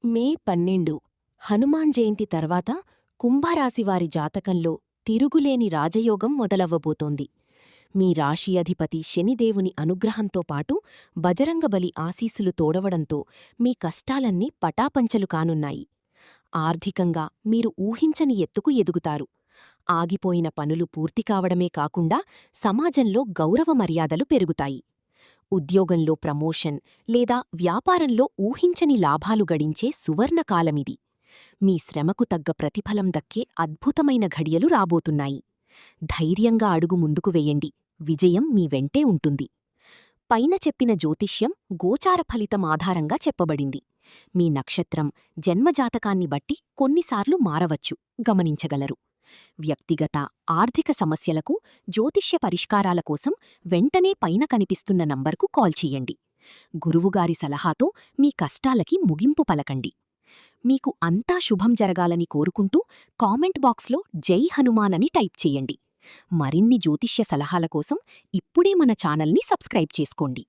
మే 12 హనుమాన్ జయంతి తర్వాత కుంభరాశివారి జాతకంలో తిరుగులేని రాజయోగం మొదలవ్వబోతోంది. మీ రాశి అధిపతి శనిదేవుని అనుగ్రహంతో పాటు బజరంగబలి ఆశీస్సులు తోడవడంతో మీ కష్టాలన్నీ పటాపంచలు కానున్నాయి. ఆర్థికంగా మీరు ఊహించని ఎత్తుకు ఎదుగుతారు. ఆగిపోయిన పనులు పూర్తి కావడమే కాకుండా సమాజంలో గౌరవ మర్యాదలు పెరుగుతాయి. ఉద్యోగంలో ప్రమోషన్ లేదా వ్యాపారంలో ఊహించని లాభాలు గడించే సువర్ణకాలమిది. మీ శ్రమకు తగ్గ ప్రతిఫలం దక్కే అద్భుతమైన ఘడియలు రాబోతున్నాయి. ధైర్యంగా అడుగు ముందుకు వెయ్యండి, విజయం మీ వెంటే ఉంటుంది. పైన చెప్పిన జ్యోతిష్యం గోచార ఫలితం ఆధారంగా చెప్పబడింది. మీ నక్షత్రం, జన్మజాతకాన్ని బట్టి కొన్నిసార్లు మారవచ్చు, గమనించగలరు. వ్యక్తిగత, ఆర్థిక సమస్యలకు జ్యోతిష్య పరిష్కారాల కోసం వెంటనే పైన కనిపిస్తున్న నంబర్కు కాల్ చెయ్యండి. గురువుగారి సలహాతో మీ కష్టాలకి ముగింపు పలకండి. మీకు అంతా శుభం జరగాలని కోరుకుంటూ కామెంట్ బాక్స్లో జై హనుమాన్ అని టైప్ చేయండి. మరిన్ని జ్యోతిష్య సలహాల కోసం ఇప్పుడే మన ఛానల్ని సబ్స్క్రైబ్ చేసుకోండి.